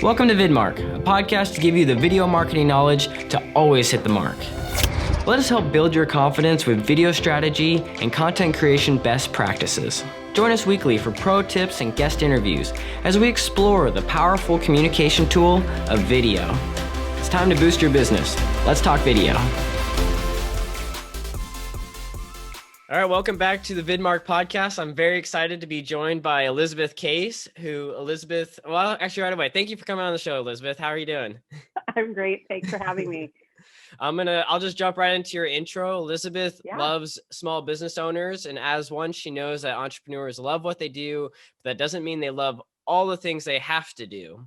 Welcome to VidMark, a podcast to give you the video marketing knowledge to always hit the mark. Let us help build your confidence with video strategy and content creation best practices. Join us weekly for pro tips and guest interviews as we explore the powerful communication tool of video. It's time to boost your business. Let's talk video. All right, welcome back to the VidMark podcast. I'm very excited to be joined by Elizabeth Case, well, actually right away. Thank you for coming on the show, Elizabeth. How are you doing? I'm great. Thanks for having me. I'll just jump right into your intro. Elizabeth loves small business owners, and as one, she knows that entrepreneurs love what they do, but that doesn't mean they love all the things they have to do.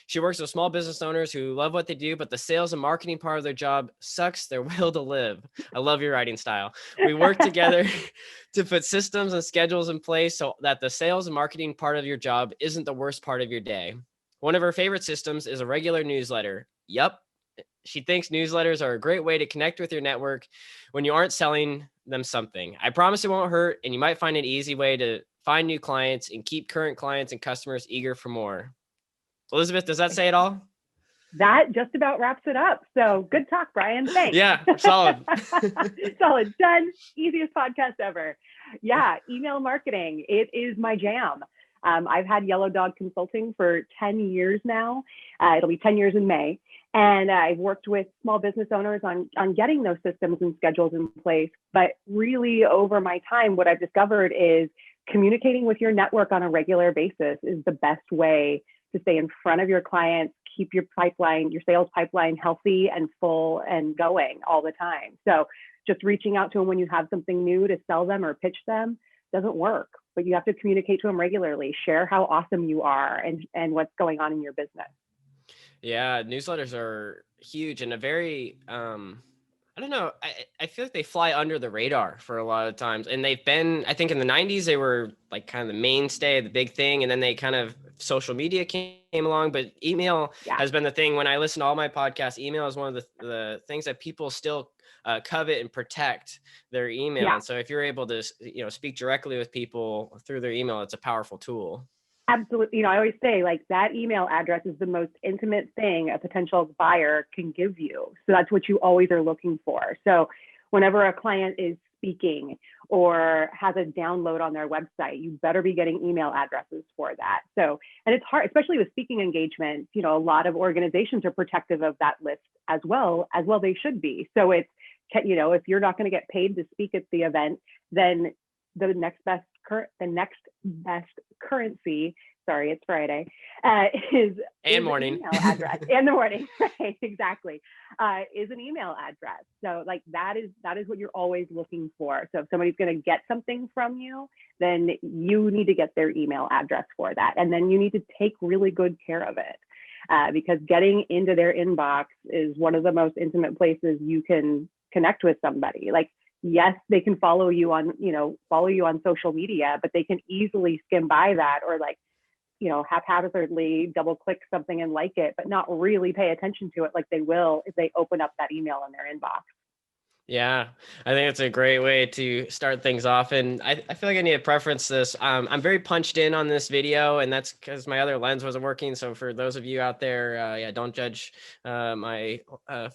She works with small business owners who love what they do, but the sales and marketing part of their job sucks their will to live. I love your writing style. We work together to put systems and schedules in place so that the sales and marketing part of your job isn't the worst part of your day. One of her favorite systems is a regular newsletter. Yup. She thinks newsletters are a great way to connect with your network when you aren't selling them something. I promise it won't hurt, and you might find an easy way to find new clients and keep current clients and customers eager for more. Elizabeth, does that say it all? That just about wraps it up. So good talk, Brian. Thanks. Yeah, solid. Solid. Done. Easiest podcast ever. Yeah, email marketing. It is my jam. I've had Yellow Dog Consulting for 10 years now. It'll be 10 years in May. And I've worked with small business owners on getting those systems and schedules in place. But really over my time, what I've discovered is communicating with your network on a regular basis is the best way to stay in front of your clients, keep your pipeline, your sales pipeline healthy and full and going all the time. So just reaching out to them when you have something new to sell them or pitch them doesn't work, but you have to communicate to them regularly, share how awesome you are and what's going on in your business. Yeah, newsletters are huge and a very, I don't know. I feel like they fly under the radar for a lot of times. And they've been, I think in the 90s, they were like kind of the mainstay, the big thing. And then they kind of, social media came along, but email has been the thing. When I listen to all my podcasts, email is one of the things that people still covet and protect their email. Yeah. And so if you're able to, speak directly with people through their email, it's a powerful tool. Absolutely. I always say like that email address is the most intimate thing a potential buyer can give you. So that's what you always are looking for. So whenever a client is speaking or has a download on their website, you better be getting email addresses for that. So, and it's hard, especially with speaking engagements, a lot of organizations are protective of that list as well they should be. So it's, if you're not going to get paid to speak at the event, then the next best currency, sorry, it's Friday, is morning. An email address. And the morning, right, exactly, is an email address. So like that is what you're always looking for. So if somebody's going to get something from you, then you need to get their email address for that. And then you need to take really good care of it because getting into their inbox is one of the most intimate places you can connect with somebody. Like, yes, they can follow you on social media, but they can easily skim by that or haphazardly double click something and like it, but not really pay attention to it like they will if they open up that email in their inbox. Yeah, I think it's a great way to start things off. And I feel like I need to preference this. I'm very punched in on this video, and that's because my other lens wasn't working. So for those of you out there, don't judge my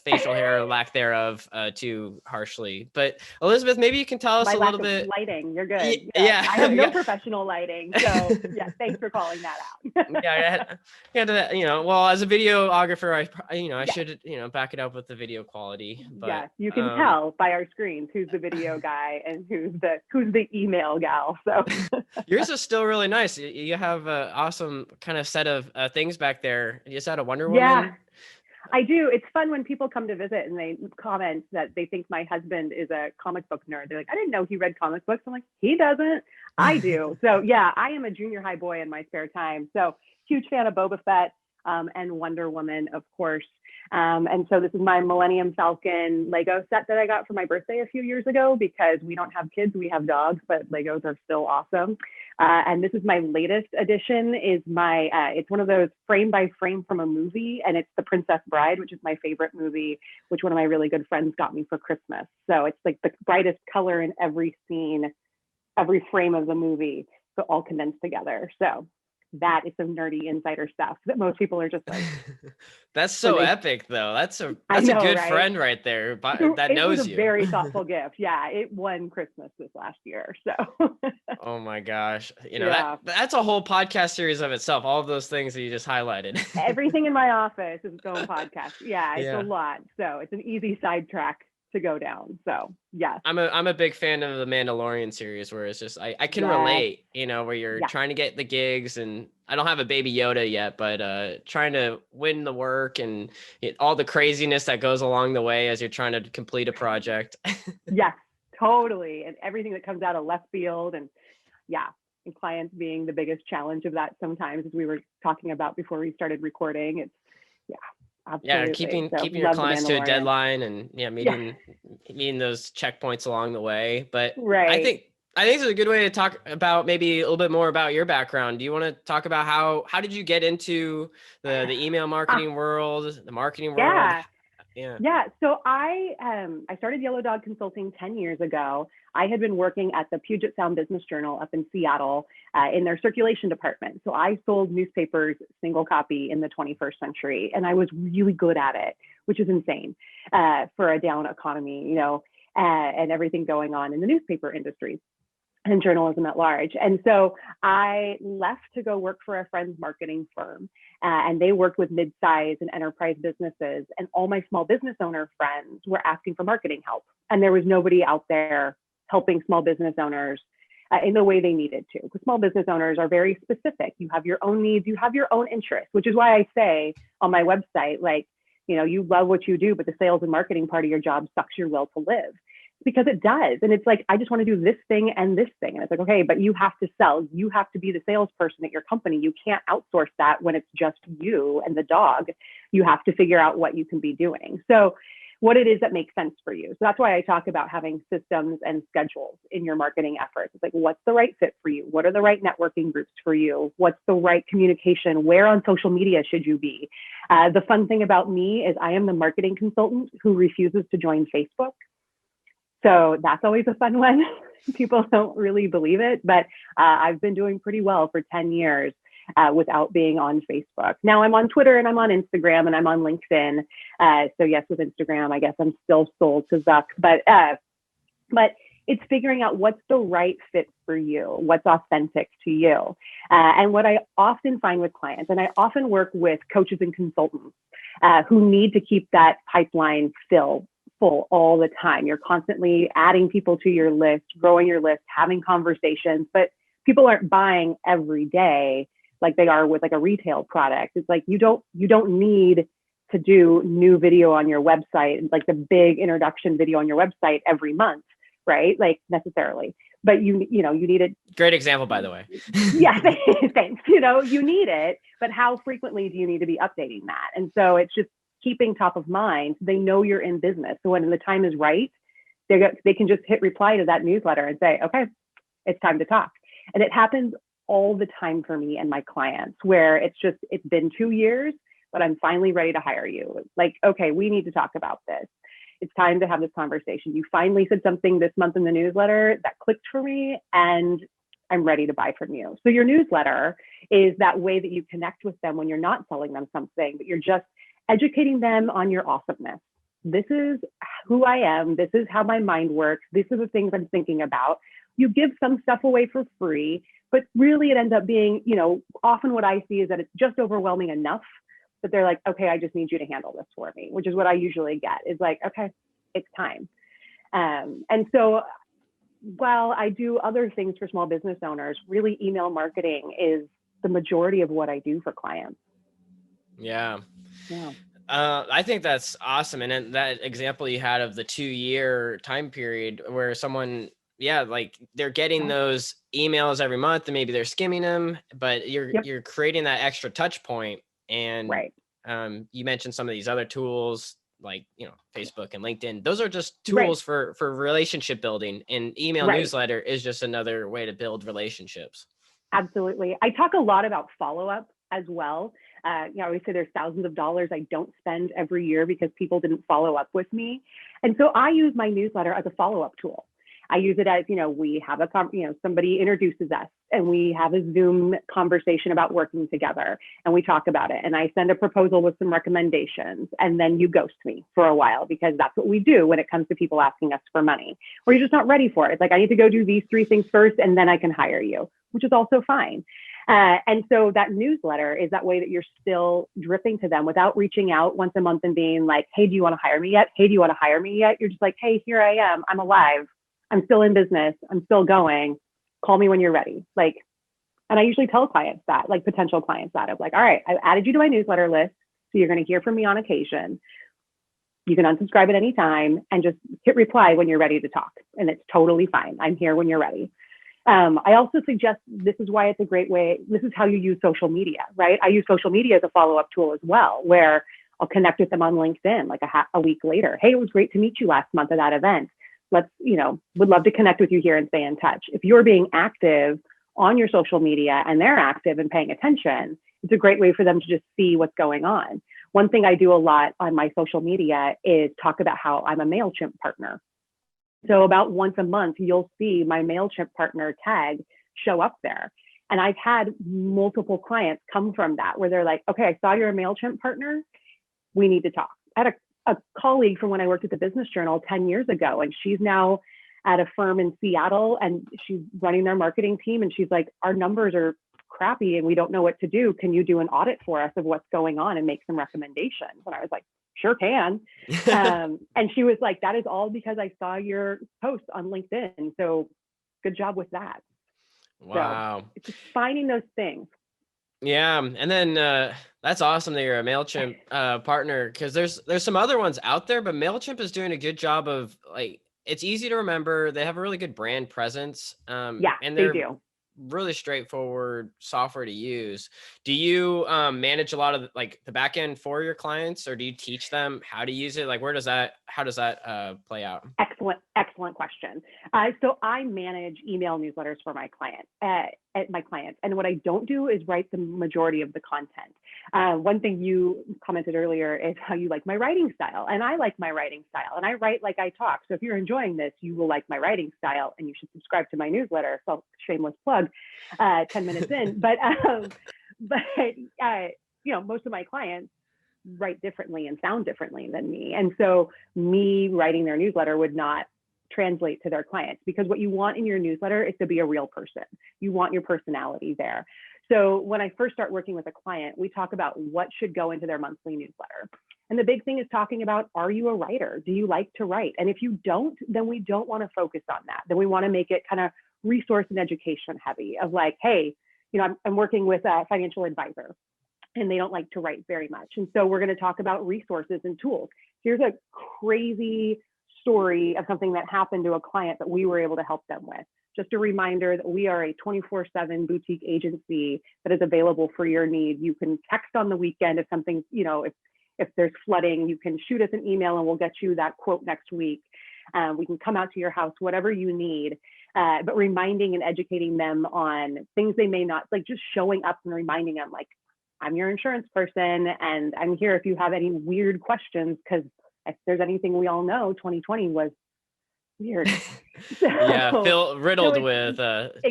facial hair or lack thereof too harshly. But Elizabeth, maybe you can tell us a little bit. Lighting, you're good. Yeah. I have no professional lighting. So yeah, thanks for calling that out. Well, as a videographer, I should, back it up with the video quality. But, yeah, you can tell by our screens who's the video guy and who's the email gal. So yours is still really nice. You have an awesome kind of set of things back there. Is that a Wonder Woman? Yeah, I do. It's fun when people come to visit and they comment that they think my husband is a comic book nerd. They're like, I didn't know he read comic books. I'm like, he doesn't. I do. So yeah, I am a junior high boy in my spare time. So huge fan of Boba Fett and Wonder Woman, of course. And so this is my Millennium Falcon Lego set that I got for my birthday a few years ago because we don't have kids, we have dogs, but Legos are still awesome. And this is my latest addition is it's one of those frame by frame from a movie, and it's The Princess Bride, which is my favorite movie, which one of my really good friends got me for Christmas. So it's like the brightest color in every scene, every frame of the movie, so all condensed together. So that is some nerdy insider stuff that most people are just like, That's so epic though. That's a good right? friend right there that knows was a you. very thoughtful gift. Yeah, it won Christmas this last year. So oh my gosh. That's a whole podcast series of itself. All of those things that you just highlighted. Everything in my office is its own podcast. Yeah, it's a lot. So it's an easy sidetrack to go down. So yeah, I'm a big fan of the Mandalorian series, where it's just I can relate, where you're trying to get the gigs, and I don't have a baby Yoda yet, but trying to win the work and all the craziness that goes along the way as you're trying to complete a project. Yes, totally. And everything that comes out of left field, and and clients being the biggest challenge of that sometimes, as we were talking about before we started recording. It's absolutely. Keeping your clients to a deadline, and meeting those checkpoints along the way. But I think this is a good way to talk about maybe a little bit more about your background. Do you want to talk about how did you get into the email marketing world, the marketing world? Yeah. So I started Yellow Dog Consulting 10 years ago. I had been working at the Puget Sound Business Journal up in Seattle in their circulation department. So I sold newspapers single copy in the 21st century, and I was really good at it, which is insane for a down economy, and everything going on in the newspaper industry and journalism at large. And so I left to go work for a friend's marketing firm, and they worked with mid-size and enterprise businesses. And all my small business owner friends were asking for marketing help. And there was nobody out there helping small business owners in the way they needed to, because small business owners are very specific. You have your own needs, you have your own interests, which is why I say on my website, like, you love what you do, but the sales and marketing part of your job sucks your will to live. Because it does. And it's like, I just want to do this thing and this thing. And it's like, okay, but you have to sell. You have to be the salesperson at your company. You can't outsource that when it's just you and the dog. You have to figure out what you can be doing. So what it is that makes sense for you. So that's why I talk about having systems and schedules in your marketing efforts. It's like, what's the right fit for you? What are the right networking groups for you? What's the right communication? Where on social media should you be? The fun thing about me is I am the marketing consultant who refuses to join Facebook. So that's always a fun one. People don't really believe it, but I've been doing pretty well for 10 years without being on Facebook. Now I'm on Twitter and I'm on Instagram and I'm on LinkedIn. So yes, with Instagram, I guess I'm still sold to Zuck, but it's figuring out what's the right fit for you, what's authentic to you. And what I often find with clients, and I often work with coaches and consultants who need to keep that pipeline full all the time. You're constantly adding people to your list, growing your list, having conversations, but people aren't buying every day like they are with like a retail product. It's like you don't need to do new video on your website, like the big introduction video on your website every month, right? Like necessarily. But you need it. Great example, by the way. Yeah, thanks. You need it, but how frequently do you need to be updating that? And so it's just keeping top of mind. They know you're in business. So when the time is right, they can just hit reply to that newsletter and say, okay, it's time to talk. And it happens all the time for me and my clients, where it's been 2 years, but I'm finally ready to hire you. Like, okay, we need to talk about this. It's time to have this conversation. You finally said something this month in the newsletter that clicked for me, and I'm ready to buy from you. So your newsletter is that way that you connect with them when you're not selling them something, but you're just educating them on your awesomeness. This is who I am. This is how my mind works. These are the things I'm thinking about. You give some stuff away for free, but really it ends up being, often what I see is that it's just overwhelming enough that they're like, okay, I just need you to handle this for me, which is what I usually get, is like, okay, it's time. And so while I do other things for small business owners, really email marketing is the majority of what I do for clients. Yeah. I think that's awesome. And then that example you had of the 2-year time period where someone, like they're getting those emails every month and maybe they're skimming them, but you're creating that extra touch point. And you mentioned some of these other tools like, Facebook and LinkedIn. Those are just tools for relationship building, and email newsletter is just another way to build relationships. Absolutely. I talk a lot about follow-up as well. I always say there's thousands of dollars I don't spend every year because people didn't follow up with me. And so I use my newsletter as a follow-up tool. I use it as, we have somebody introduces us and we have a Zoom conversation about working together, and we talk about it. And I send a proposal with some recommendations, and then you ghost me for a while, because that's what we do when it comes to people asking us for money, or you're just not ready for it. It's like, I need to go do these 3 things first, and then I can hire you, which is also fine. And so that newsletter is that way that you're still dripping to them without reaching out once a month and being like, hey, do you want to hire me yet? Hey, do you want to hire me yet? You're just like, hey, here I am. I'm alive. I'm still in business. I'm still going. Call me when you're ready. Like, and I usually tell clients that, like potential clients that, of like, all right, I've added you to my newsletter list, so you're going to hear from me on occasion. You can unsubscribe at any time and just hit reply when you're ready to talk. And it's totally fine. I'm here when you're ready. I also suggest, this is why it's a great way, this is how you use social media, right? I use social media as a follow-up tool as well, where I'll connect with them on LinkedIn like a week later. Hey, it was great to meet you last month at that event. Let's, would love to connect with you here and stay in touch. If you're being active on your social media and they're active and paying attention, it's a great way for them to just see what's going on. One thing I do a lot on my social media is talk about how I'm a Mailchimp partner. So about once a month, you'll see my Mailchimp partner tag show up there. And I've had multiple clients come from that, where they're like, okay, I saw you're a Mailchimp partner. We need to talk. I had a colleague from when I worked at the Business Journal 10 years ago, and she's now at a firm in Seattle, and she's running their marketing team. And she's like, our numbers are crappy and we don't know what to do. Can you do an audit for us of what's going on and make some recommendations? And I was like, sure can. And she was like, that is all because I saw your post on LinkedIn. So good job with that. Wow. So it's just finding those things. Yeah. And then that's awesome that you're a Mailchimp partner, because there's some other ones out there, but Mailchimp is doing a good job of, like, it's easy to remember. They have a really good brand presence. Yeah, and they they're do. really straightforward software to use. Do you manage a lot of the back end for your clients, or do you teach them how to use it? Like, how does that play out? Excellent question. So I manage email newsletters for my clients. And what I don't do is write the majority of the content. One thing you commented earlier is how you like my writing style, and I like my writing style, and I write like I talk. So if you're enjoying this, you will like my writing style, and you should subscribe to my newsletter. So shameless plug, 10 minutes in, but most of my clients write differently and sound differently than me. And so me writing their newsletter would not translate to their clients, because what you want in your newsletter is to be a real person. You want your personality there. So when I first start working with a client, we talk about what should go into their monthly newsletter. And the big thing is talking about, are you a writer? Do you like to write? And if you don't, then we don't want to focus on that. Then we want to make it kind of resource and education heavy, of like, hey, I'm working with a financial advisor, and they don't like to write very much. And so we're going to talk about resources and tools. Here's a crazy story of something that happened to a client that we were able to help them with. Just a reminder that we are a 24/7 boutique agency that is available for your need. You can text on the weekend if something, if there's flooding, you can shoot us an email and we'll get you that quote next week. We can come out to your house, whatever you need. But reminding and educating them on things they may not, like just showing up and reminding them, like, I'm your insurance person and I'm here if you have any weird questions, because if there's anything we all know, 2020 was weird. Riddled with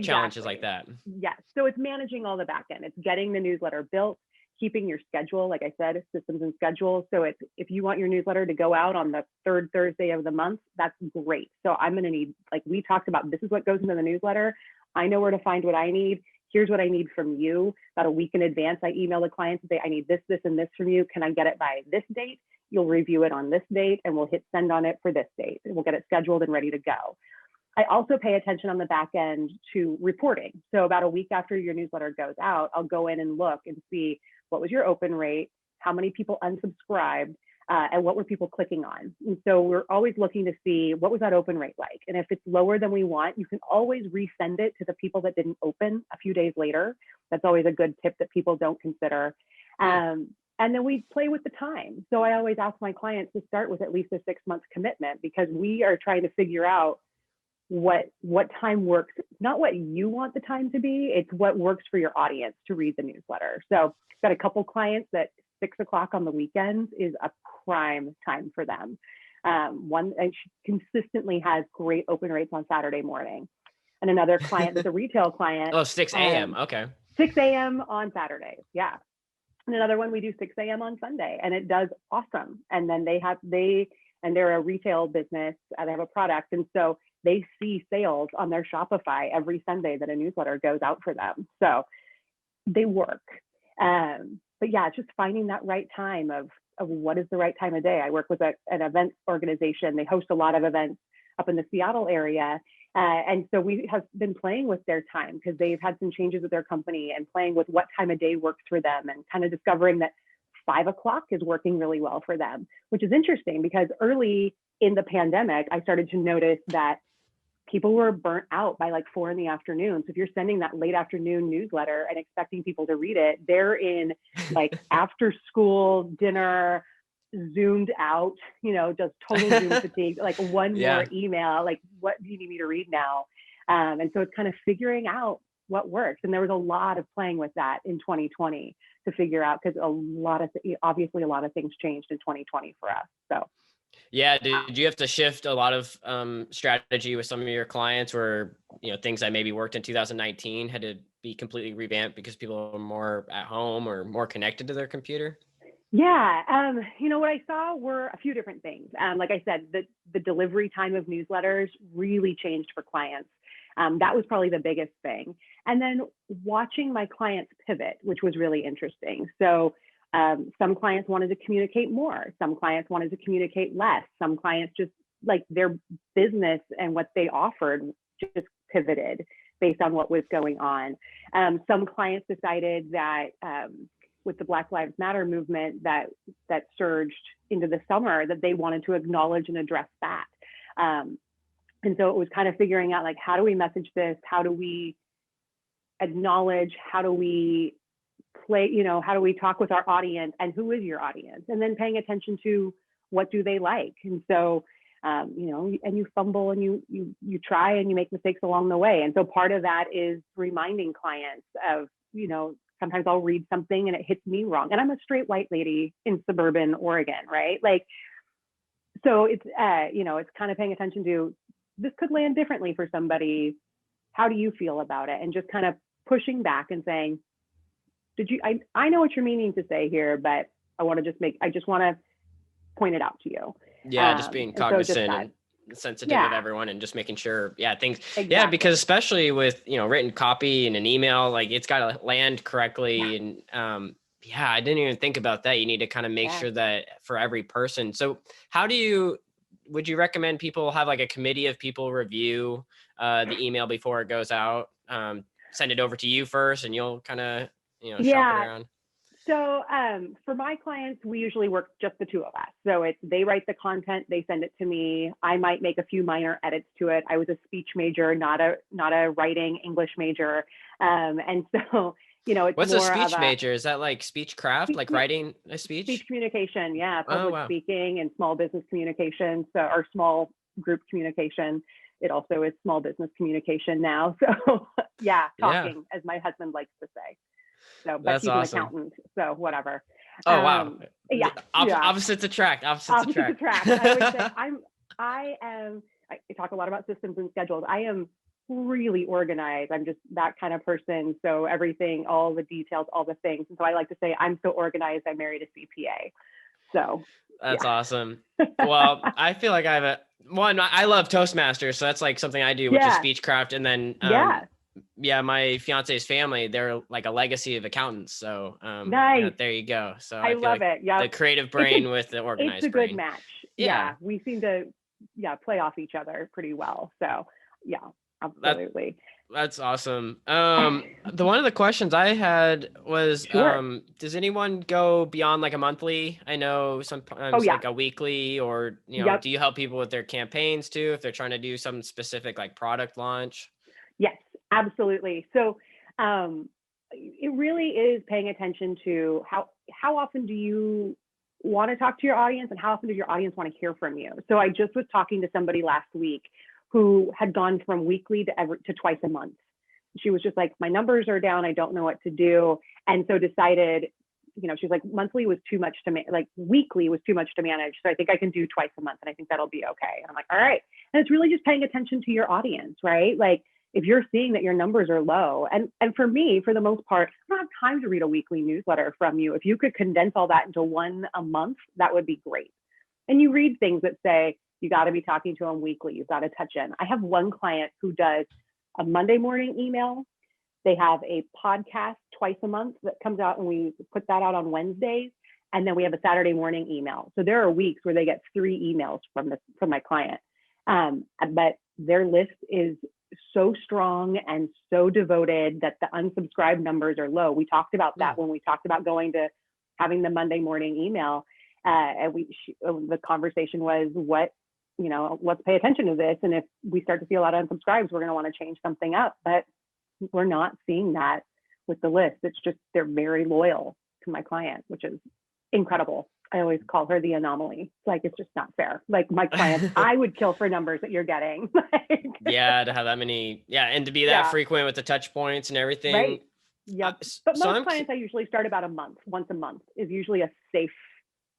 challenges like that. Yes. So it's managing all the back end. It's getting the newsletter built, keeping your schedule, like I said, systems and schedules. So it's, if you want your newsletter to go out on the third Thursday of the month, that's great. So I'm going to need, like we talked about, this is what goes into the newsletter. I know where to find what I need. Here's what I need from you. About a week in advance, I email the clients and say, I need this, this, and this from you. Can I get it by this date? You'll review it on this date, and we'll hit send on it for this date. And we'll get it scheduled and ready to go. I also pay attention on the back end to reporting. So about a week after your newsletter goes out, I'll go in and look and see, what was your open rate? How many people unsubscribed? And what were people clicking on? And so we're always looking to see, what was that open rate like? And if it's lower than we want, you can always resend it to the people that didn't open a few days later. That's always a good tip that people don't consider. And then we play with the time. So I always ask my clients to start with at least a 6-month commitment, because we are trying to figure out what time works, not what you want the time to be, it's what works for your audience to read the newsletter. So I've got a couple clients that 6 o'clock on the weekends is a prime time for them. One, and she consistently has great open rates on Saturday morning. and another client that's a retail client. Oh, 6 a.m. Okay. 6 a.m. on Saturdays. Yeah. And another one we do 6 a.m. on Sunday, and it does awesome. And then they're a retail business, they have a product. And so they see sales on their Shopify every Sunday that a newsletter goes out for them. So they work. But yeah, just finding that right time of what is the right time of day. I work with an events organization. They host a lot of events up in the Seattle area. And so we have been playing with their time because they've had some changes with their company, and playing with what time of day works for them, and kind of discovering that 5 o'clock is working really well for them, which is interesting because early in the pandemic, I started to notice that people were burnt out by like 4 p.m. So if you're sending that late afternoon newsletter and expecting people to read it, they're in like after school dinner, zoomed out, just total Zoom fatigue, like one more email, like what do you need me to read now? And so it's kind of figuring out what works. And there was a lot of playing with that in 2020 to figure out, because obviously a lot of things changed in 2020 for us. So yeah, did you have to shift a lot of strategy with some of your clients, where things that maybe worked in 2019 had to be completely revamped because people are more at home or more connected to their computer? Yeah, what I saw were a few different things. Like I said, the delivery time of newsletters really changed for clients. That was probably the biggest thing. And then watching my clients pivot, which was really interesting. So some clients wanted to communicate more. Some clients wanted to communicate less. Some clients just like their business and what they offered just pivoted based on what was going on. Some clients decided that with the Black Lives Matter movement that surged into the summer, that they wanted to acknowledge and address that. And so it was kind of figuring out, like, how do we message this? How do we acknowledge? How do we play, how do we talk with our audience, and who is your audience? And then paying attention to what do they like? And so, and you fumble and you try and you make mistakes along the way. And so part of that is reminding clients of, sometimes I'll read something and it hits me wrong. And I'm a straight white lady in suburban Oregon, right? Like, so it's, it's kind of paying attention to, this could land differently for somebody. How do you feel about it? And just kind of pushing back and saying, I know what you're meaning to say here, but I just want to point it out to you. Yeah. Just being cognizant and sensitive of everyone, and just making sure, things, exactly. Because especially with, written copy and an email, like it's got to land correctly. And, I didn't even think about that. You need to kind of make sure that for every person. So would you recommend people have like a committee of people review the email before it goes out? Send it over to you first, and you'll kind of, shop it around. So for my clients, we usually work just the two of us. So they write the content, they send it to me. I might make a few minor edits to it. I was a speech major, not a writing English major. And so, it's what's more a speech major? Is that like speech craft, like writing a speech? Speech communication, public speaking and small business communication, or small group communication. It also is small business communication now. So talking, as my husband likes to say. So, but that's he's awesome. An accountant, so whatever. Oh wow! Opposites attract. Opposites attract. I would say I talk a lot about systems and schedules. I am really organized. I'm just that kind of person. So everything, all the details, all the things. And so I like to say I'm so organized. I married a CPA. So that's awesome. Well, I feel like I have I love Toastmasters, so that's like something I do, which is speechcraft, and then my fiance's family, they're like a legacy of accountants. So nice. There you go. So I love it. Yeah, the creative brain with the organized brain. It's a good match. Yeah, we seem to play off each other pretty well. So absolutely. That's awesome. One of the questions I had was, does anyone go beyond like a monthly? I know sometimes like a weekly, or, do you help people with their campaigns too, if they're trying to do some specific like product launch? Yes, absolutely. So it really is paying attention to how often do you want to talk to your audience, and how often does your audience want to hear from you? So I just was talking to somebody last week who had gone from weekly to twice a month. She was just like, my numbers are down. I don't know what to do. And so decided, she's like, monthly was too much to like weekly was too much to manage. So I think I can do twice a month, and I think that'll be okay. And I'm like, all right. And it's really just paying attention to your audience, right? Like, if you're seeing that your numbers are low, and for me, for the most part, I don't have time to read a weekly newsletter from you. If you could condense all that into one a month, that would be great. And you read things that say, you got to be talking to them weekly. You've got to touch in. I have one client who does a Monday morning email. They have a podcast twice a month that comes out, and we put that out on Wednesdays. And then we have a Saturday morning email. So there are weeks where they get 3 emails from my client. But their list is so strong and so devoted that the unsubscribed numbers are low. We talked about that when we talked about going to having the Monday morning email. And the conversation was, let's pay attention to this. And if we start to see a lot of unsubscribes, we're going to want to change something up. But we're not seeing that with the list. It's just, they're very loyal to my client, which is incredible. I always call her the anomaly. It's like, it's just not fair. Like my clients, I would kill for numbers that you're getting. Yeah, to have that many, and to be that frequent with the touch points and everything. Right. Yep. But most clients, I usually start about once a month is usually a safe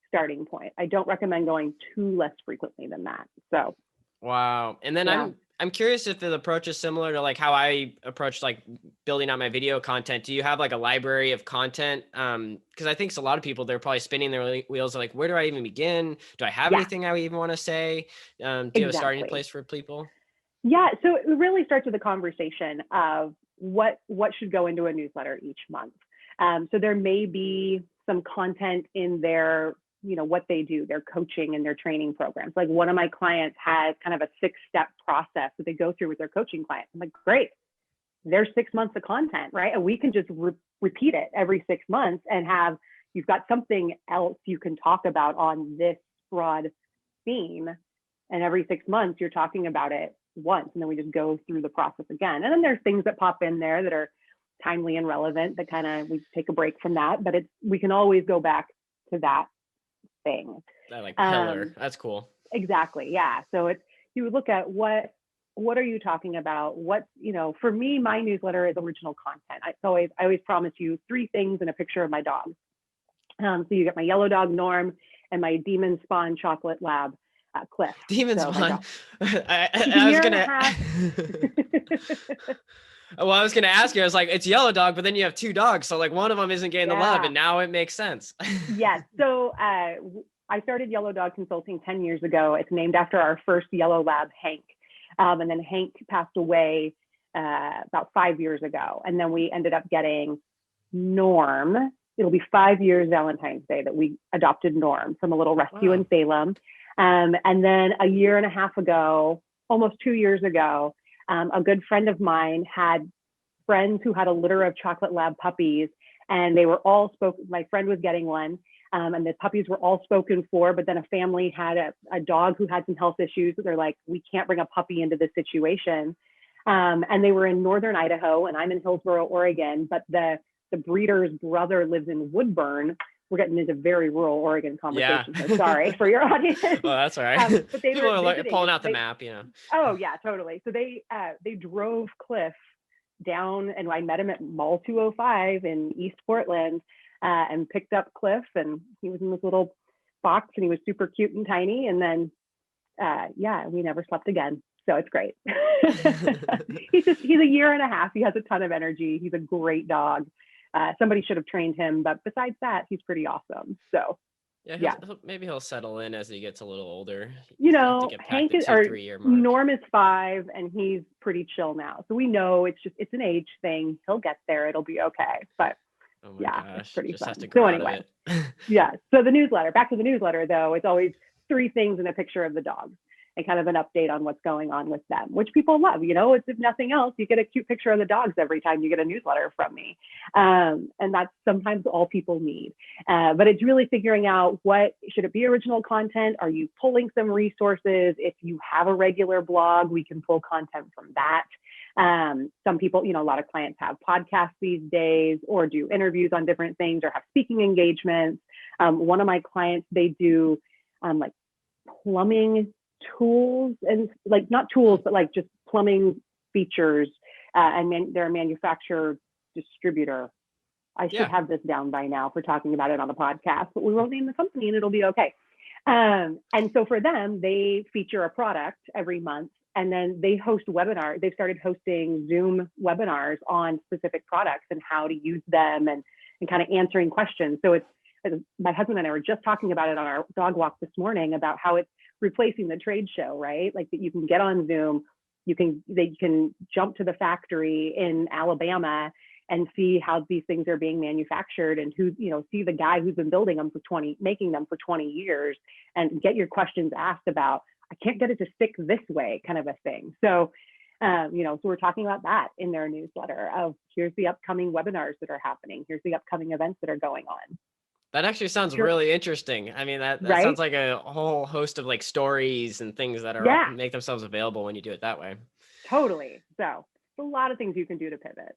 starting point. I don't recommend going too less frequently than that. So. Wow. And then I'm curious if the approach is similar to like how I approach like building out my video content. Do you have like a library of content? Because I think a lot of people, they're probably spinning their wheels like, where do I even begin? Do I have anything I even want to say? Do you have a starting place for people? Yeah. So it really starts with the conversation of what should go into a newsletter each month. So there may be some content in their, what they do, their coaching and their training programs. Like one of my clients has kind of a 6-step process that they go through with their coaching clients. I'm like, great, there's 6 months of content, right? And we can just repeat it every 6 months and you've got something else you can talk about on this broad theme. And every 6 months you're talking about it once, and then we just go through the process again. And then there's things that pop in there that are timely and relevant that kind of, we take a break from that, but we can always go back to that thing. I like pillar. That's cool. Exactly. Yeah. So you would look at what are you talking about? For me, my newsletter is original content. I always promise you 3 things and a picture of my dog. So you get my yellow dog Norm and my demon spawn chocolate lab Cliff. Demon spawn. I was gonna. Well, I was going to ask you, I was like, it's yellow dog, but then you have 2 dogs. So like one of them isn't getting the love, and now it makes sense. Yes. So I started Yellow Dog Consulting 10 years ago. It's named after our first yellow lab, Hank. And then Hank passed away about 5 years ago. And then we ended up getting Norm. It'll be 5 years Valentine's Day that we adopted Norm from a little rescue in Salem. And then a year and a half ago, almost 2 years ago, a good friend of mine had friends who had a litter of chocolate lab puppies, and they were all spoken. My friend was getting one, and the puppies were all spoken for, but then a family had a dog who had some health issues. So they're like, we can't bring a puppy into this situation. And they were in northern Idaho, and I'm in Hillsboro, Oregon, but the breeder's brother lives in Woodburn. We're getting into very rural Oregon conversation. So sorry for your audience. Well, that's all right. But they People were are pulling out the map, Oh yeah, totally. So they drove Cliff down, and I met him at Mall 205 in East Portland, and picked up Cliff, and he was in this little box, and he was super cute and tiny. And then, we never slept again. So it's great. He's a year and a half. He has a ton of energy. He's a great dog. Somebody should have trained him, but besides that, he's pretty awesome. So maybe he'll settle in as he gets a little older. Hank Norm is 5, and he's pretty chill now. So we know it's an age thing. He'll get there. It'll be okay. But it's pretty fun. So anyway, So the newsletter, back to the newsletter though, it's always 3 things and a picture of the dog, and kind of an update on what's going on with them, which people love. It's, if nothing else, you get a cute picture of the dogs every time you get a newsletter from me. And that's sometimes all people need. But it's really figuring out, should it be original content? Are you pulling some resources? If you have a regular blog, we can pull content from that. Some people, a lot of clients have podcasts these days, or do interviews on different things, or have speaking engagements. One of my clients, they do like plumbing tools, and like not tools, but like just plumbing features, and they're a manufacturer distributor. I should have this down by now for talking about it on the podcast, but we won't name the company and it'll be okay. And so for them, they feature a product every month And then they host webinars. They've started hosting Zoom webinars on specific products and how to use them, and kind of answering questions. So it's, my husband and I were just talking about it on our dog walk this morning, about how it's replacing the trade show, right? Like that you can get on Zoom, they can jump to the factory in Alabama and see how these things are being manufactured, and who, see the guy who's been making them for 20 years, and get your questions asked about, I can't get it to stick this way, kind of a thing. So, so we're talking about that in their newsletter of, here's the upcoming webinars that are happening. Here's the upcoming events that are going on. That actually sounds really interesting. I mean, that right? Sounds like a whole host of like stories and things that are make themselves available when you do it that way. Totally. So a lot of things you can do to pivot.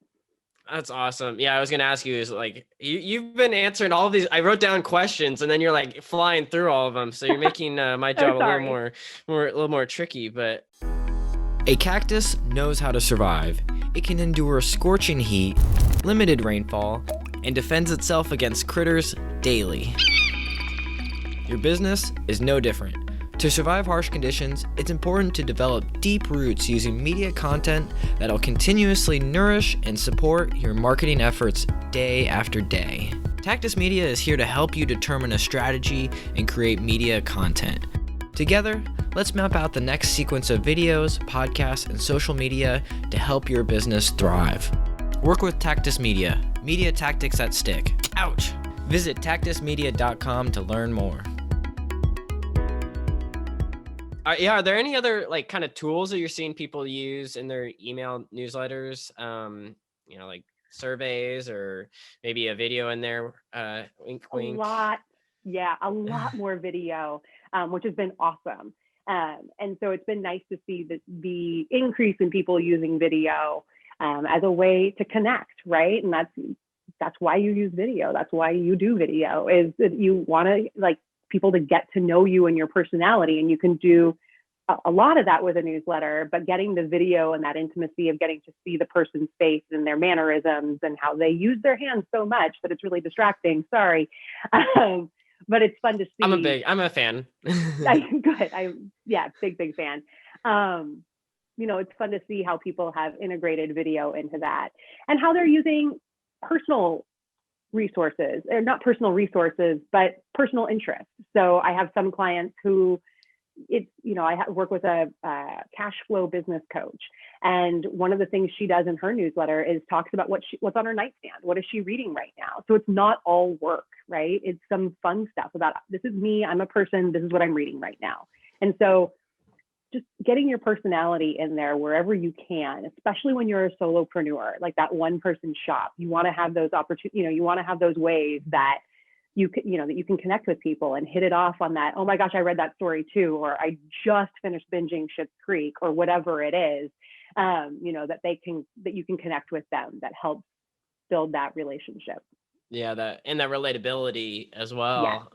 That's awesome. Yeah, I was going to ask you, is like, you've been answering all of these. I wrote down questions and then you're like flying through all of them. So you're making my job a little more tricky, but. A cactus knows how to survive. It can endure scorching heat, limited rainfall, and defends itself against critters daily. Your business is no different. To survive harsh conditions, it's important to develop deep roots using media content that'll continuously nourish and support your marketing efforts day after day. Tactus Media is here to help you determine a strategy and create media content. Together, let's map out the next sequence of videos, podcasts, and social media to help your business thrive. Work with Tactus Media, media tactics that stick. Ouch! Visit tactusmedia.com to learn more. Are there any other like kind of tools that you're seeing people use in their email newsletters? Like surveys, or maybe a video in there. Wink, wink. A lot more video, which has been awesome. And so it's been nice to see the increase in people using video as a way to connect, right? And that's why you use video. That's why you do video, is that you want to like people to get to know you and your personality, and you can do a lot of that with a newsletter, but getting the video and that intimacy of getting to see the person's face and their mannerisms and how they use their hands so much that it's really distracting. Sorry. But it's fun to see. I'm a fan. Good. Big fan. It's fun to see how people have integrated video into that, and how they're using personal resources, or not personal resources, but personal interests. So I have some clients who I work with a cash flow business coach. And one of the things she does in her newsletter is talks about what's on her nightstand. What is she reading right now? So it's not all work, right? It's some fun stuff about, this is me, I'm a person, this is what I'm reading right now. And so just getting your personality in there wherever you can, especially when you're a solopreneur, like that one person shop, you want to have those opportunities, you want to have those ways that that you can connect with people and hit it off on that. Oh my gosh, I read that story too, or I just finished binging Schitt's Creek, or whatever it is, that you can connect with them. That helps build that relationship. Yeah, that relatability as well.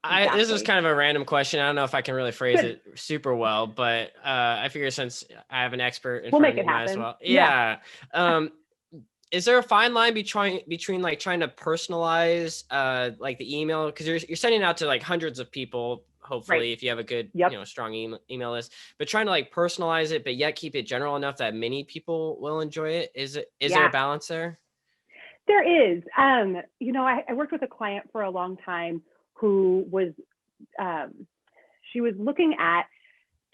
Yes, this is kind of a random question. I don't know if I can really phrase it super well, but I figure since I have an expert in front of me, might as well. Yeah. Is there a fine line between like trying to personalize like the email, because you're sending out to like hundreds of people, hopefully, right, if you have a good strong email list, but trying to like personalize it but yet keep it general enough that many people will enjoy it? Is there a balance there? There is. I worked with a client for a long time who was she was looking at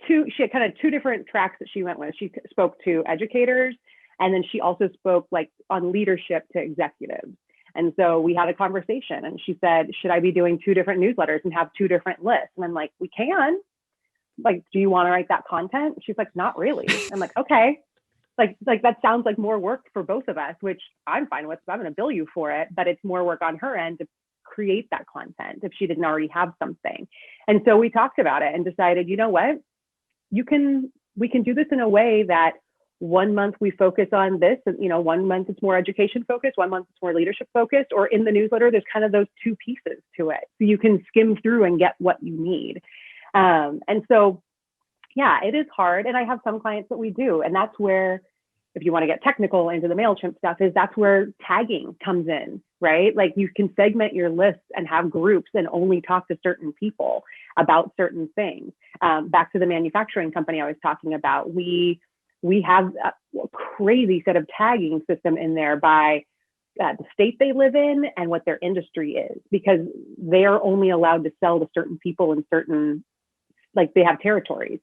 she had kind of two different tracks that she went with. She spoke to educators, and then she also spoke like on leadership to executives. And so we had a conversation, and she said, should I be doing two different newsletters and have two different lists? And I'm like, we can. Like, do you want to write that content? She's like, not really. I'm like, okay. Like that sounds like more work for both of us, which I'm fine with. So I'm going to bill you for it, but it's more work on her end to create that content if she didn't already have something. And so we talked about it and decided, you know what, we can do this in a way that 1 month we focus on this, and 1 month it's more education focused, 1 month it's more leadership focused, or in the newsletter, there's kind of those two pieces to it. So you can skim through and get what you need. And so, yeah, it is hard. And I have some clients that we do. And that's where, if you want to get technical into the Mailchimp stuff, that's where tagging comes in, right? Like you can segment your lists and have groups and only talk to certain people about certain things. Back to the manufacturing company I was talking about, we have a crazy set of tagging system in there by the state they live in and what their industry is, because they are only allowed to sell to certain people in certain, like they have territories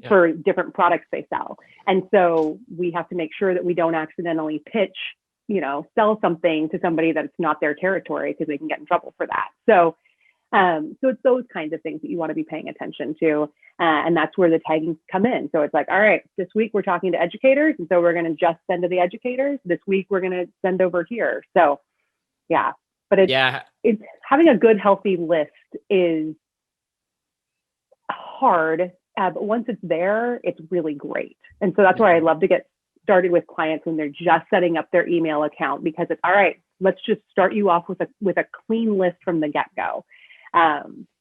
for different products they sell. And so we have to make sure that we don't accidentally pitch, sell something to somebody that's not their territory, because they can get in trouble for that. So it's those kinds of things that you want to be paying attention to. And that's where the tagging come in. So it's like, all right, this week we're talking to educators. And so we're going to just send to the educators. This week we're going to send over here. So yeah, but it's having a good, healthy list is hard. But once it's there, it's really great. And so that's why I love to get started with clients when they're just setting up their email account, because it's all right, let's just start you off with a clean list from the get-go.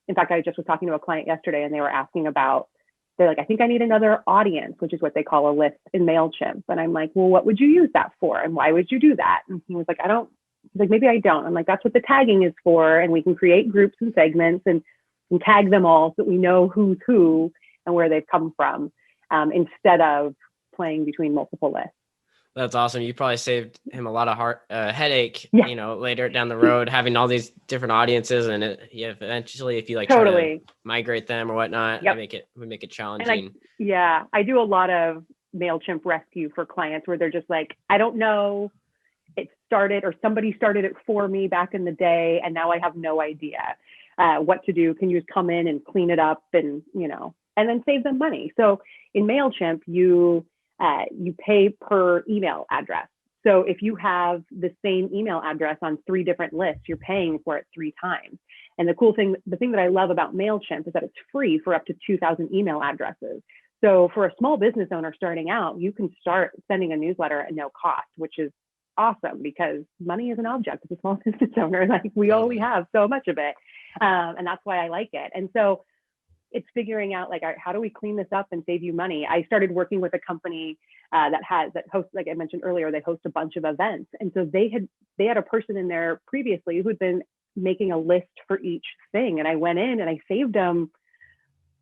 In fact, I just was talking to a client yesterday and they were asking about, they're like, I think I need another audience, which is what they call a list in Mailchimp. And I'm like, well, what would you use that for? And why would you do that? And he was like, he's like, maybe I don't. I'm like, that's what the tagging is for. And we can create groups and segments and tag them all so that we know who's who and where they've come from, instead of playing between multiple lists. That's awesome. You probably saved him a lot of headache, later down the road, having all these different audiences, and eventually, if you try to migrate them or whatnot, we make it challenging. I do a lot of Mailchimp rescue for clients where they're just like, I don't know, it started or somebody started it for me back in the day, and now I have no idea what to do. Can you just come in and clean it up and and then save them money? So in Mailchimp, you pay per email address. So if you have the same email address on 3 different lists, you're paying for it 3 times. And the thing that I love about Mailchimp is that it's free for up to 2,000 email addresses. So for a small business owner starting out, you can start sending a newsletter at no cost, which is awesome because money is an object as a small business owner. Like we only have so much of it. And that's why I like it. And so it's figuring out like, how do we clean this up and save you money? I started working with a company that hosts, like I mentioned earlier, they host a bunch of events. And so they had a person in there previously who'd been making a list for each thing. And I went in and I saved them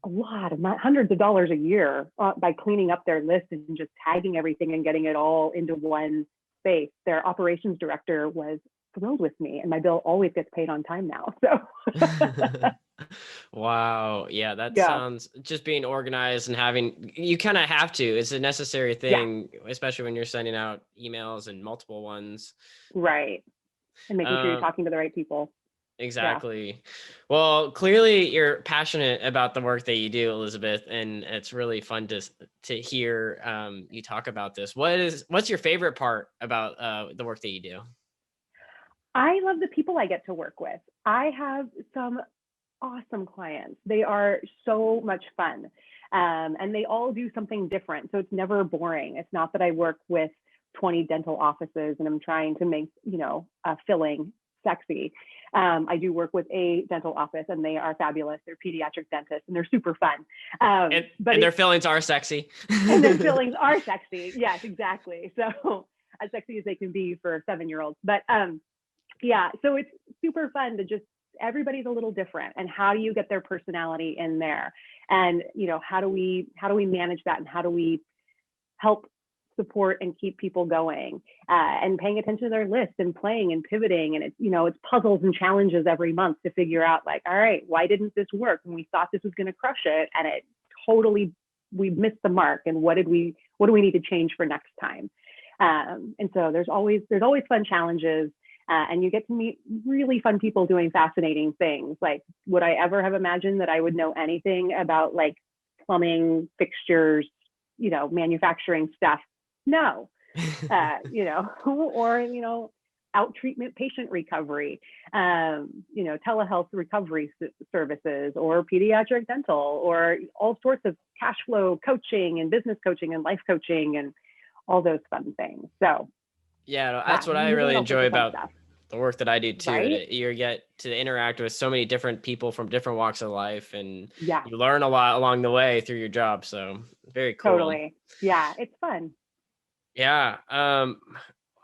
a lot of hundreds of dollars a year by cleaning up their list and just tagging everything and getting it all into one space. Their operations director was thrilled with me, and my bill always gets paid on time now. So wow. Yeah, that sounds, just being organized and you kind of have to, it's a necessary thing, especially when you're sending out emails and multiple ones. Right. And making sure you're talking to the right people. Exactly. Yeah. Well, clearly you're passionate about the work that you do, Elizabeth, and it's really fun to hear you talk about this. What's your favorite part about the work that you do? I love the people I get to work with. I have some awesome clients. They are so much fun. And they all do something different. So it's never boring. It's not that I work with 20 dental offices and I'm trying to make, filling sexy. I do work with a dental office and they are fabulous. They're pediatric dentists and they're super fun. And their fillings are sexy. And their fillings are sexy. Yes, exactly. So as sexy as they can be for a 7-year-old. But so it's super fun to just, everybody's a little different. And how do you get their personality in there? And, how do we manage that? And how do we help support and keep people going and paying attention to their list and playing and pivoting? And it's puzzles and challenges every month to figure out like, all right, why didn't this work? And we thought this was going to crush it. And we missed the mark. And what do we need to change for next time? And so there's always fun challenges. And you get to meet really fun people doing fascinating things. Like, would I ever have imagined that I would know anything about like plumbing fixtures, manufacturing stuff? No, or, out treatment patient recovery, telehealth recovery services, or pediatric dental, or all sorts of cash flow coaching and business coaching and life coaching and all those fun things. So that's what I really enjoy about the work that I do too. Right? You get to interact with so many different people from different walks of life, and you learn a lot along the way through your job. So very cool. Totally. Yeah, it's fun. Yeah.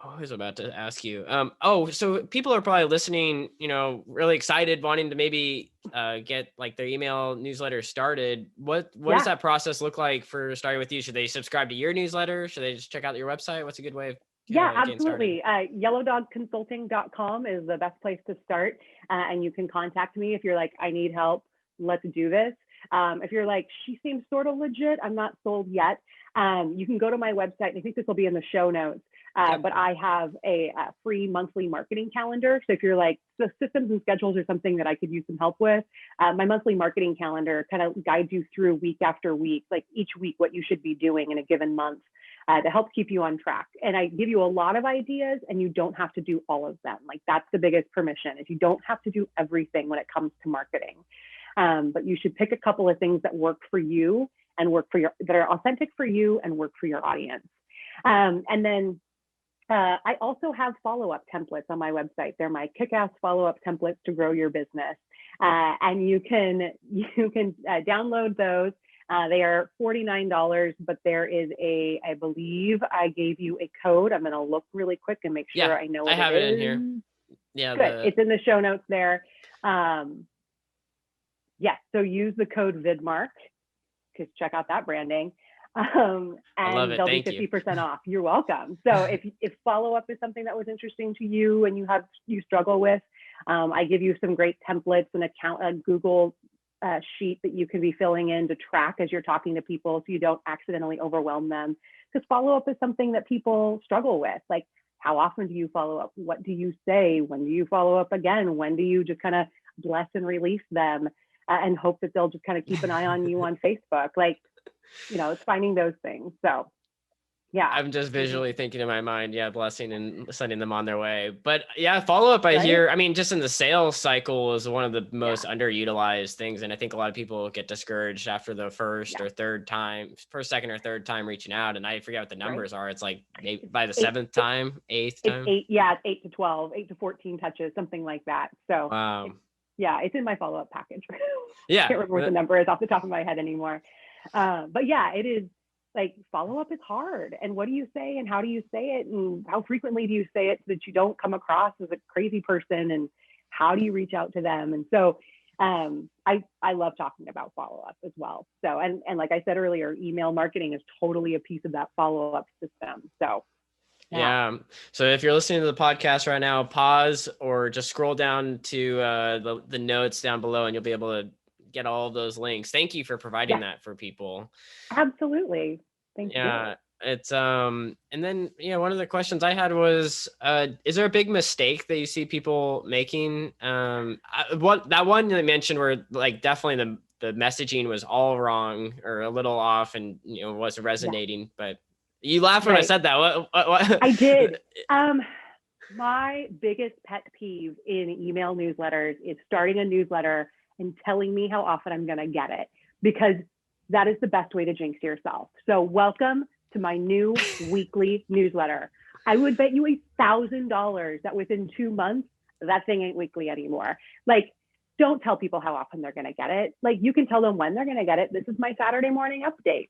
I was about to ask you. So people are probably listening, really excited, wanting to maybe get like their email newsletter started. What does Yeah. that process look like for starting with you? Should they subscribe to your newsletter? Should they just check out your website? What's a good way of Yeah, getting started? absolutely. Yellowdogconsulting.com is the best place to start. And you can contact me if you're like, I need help. Let's do this. If you're like, she seems sort of legit, I'm not sold yet. You can go to my website. I think this will be in the show notes. But I have a free monthly marketing calendar. So if you're like, the systems and schedules are something that I could use some help with, my monthly marketing calendar kind of guides you through week after week, like each week, what you should be doing in a given month. To help keep you on track. And I give you a lot of ideas, and you don't have to do all of them. Like, that's the biggest permission, is you don't have to do everything when it comes to marketing. But you should pick a couple of things that work for you and that are authentic for you and work for your audience. And then I also have follow-up templates on my website. They're my Kickass Follow Up Templates to grow your business. And you can download those. They are $49, but there is I believe I gave you a code. I'm going to look really quick and make sure I know what I have it in here. Yeah, good. It's in the show notes there. So use the code VidMark to check out that branding. And they'll be 50% off. You're welcome. So if follow-up is something that was interesting to you and you struggle with, I give you some great templates and a Google sheet that you can be filling in to track as you're talking to people, so you don't accidentally overwhelm them. Because follow-up is something that people struggle with. Like, how often do you follow up? What do you say? When do you follow up again? When do you just kind of bless and release them and hope that they'll just kind of keep an eye on you on Facebook? Like, it's finding those things. So yeah, I'm just visually thinking in my mind, blessing and sending them on their way. But follow up, I hear, I mean, just in the sales cycle is one of the most underutilized things. And I think a lot of people get discouraged after the first, second or third time reaching out. And I forget what the numbers are. It's like by the seventh time, eighth time. It's 8 to 12, 8 to 14 touches, something like that. So wow. It's in my follow-up package. I can't remember what the number is off the top of my head anymore. But it is. Like, follow-up is hard. And what do you say and how do you say it? And how frequently do you say it so that you don't come across as a crazy person? And how do you reach out to them? And so I love talking about follow-up as well. So, and like I said earlier, email marketing is totally a piece of that follow-up system. So So if you're listening to the podcast right now, pause or just scroll down to the notes down below, and you'll be able to get all of those links. Thank you for providing that for people. Absolutely. Thank you. It's and then one of the questions I had was, is there a big mistake that you see people making? That one that I mentioned where like definitely the messaging was all wrong or a little off and wasn't resonating, but you laughed when I said that. What? I did. My biggest pet peeve in email newsletters is starting a newsletter and telling me how often I'm going to get it, because that is the best way to jinx yourself. So welcome to my new weekly newsletter. I would bet you $1,000 that within 2 months, that thing ain't weekly anymore. Like, don't tell people how often they're going to get it. Like, you can tell them when they're going to get it. This is my Saturday morning update.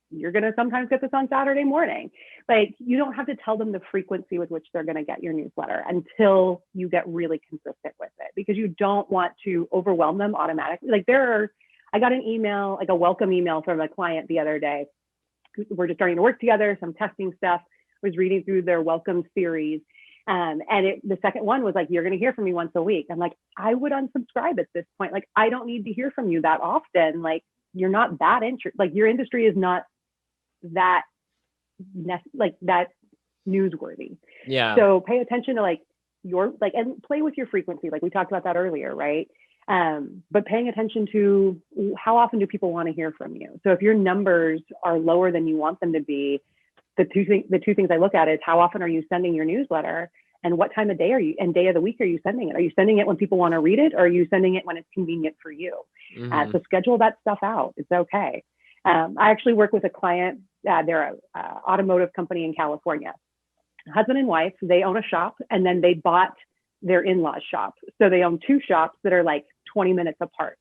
You're going to sometimes get this on Saturday morning. Like, you don't have to tell them the frequency with which they're going to get your newsletter until you get really consistent with it, because you don't want to overwhelm them automatically. Like, I got an email, like a welcome email from a client the other day. We're just starting to work together, some testing stuff, was reading through their welcome series. And the second one was like, you're going to hear from me once a week. I'm like, I would unsubscribe at this point. Like, I don't need to hear from you that often. Like, you're not that like, your industry is not that newsworthy. So pay attention to and play with your frequency. Like we talked about that earlier, right? But paying attention to how often do people want to hear from you? So if your numbers are lower than you want them to be, the two things I look at is how often are you sending your newsletter, and what time of day day of the week are you sending it? Are you sending it when people want to read it, or are you sending it when it's convenient for you? So schedule that stuff out. It's okay. I actually work with a client. They're an automotive company in California. Husband and wife, they own a shop, and then they bought their in-laws shop. So they own two shops that are like 20 minutes apart.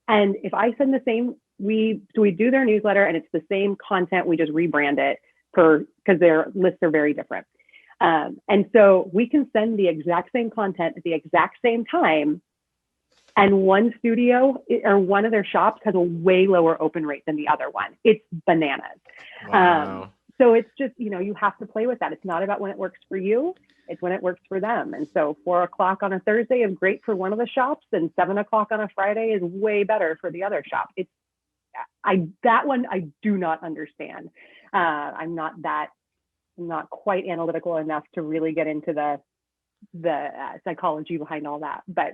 And if I send the same, we do their newsletter and it's the same content, we just rebrand it because their lists are very different. And so we can send the exact same content at the exact same time. And one studio or one of their shops has a way lower open rate than the other one. It's bananas. Wow. So it's just, you have to play with that. It's not about when it works for you. It's when it works for them. And so 4:00 on a Thursday is great for one of the shops, and 7:00 on a Friday is way better for the other shop. That one I do not understand. I'm not quite analytical enough to really get into the psychology behind all that. But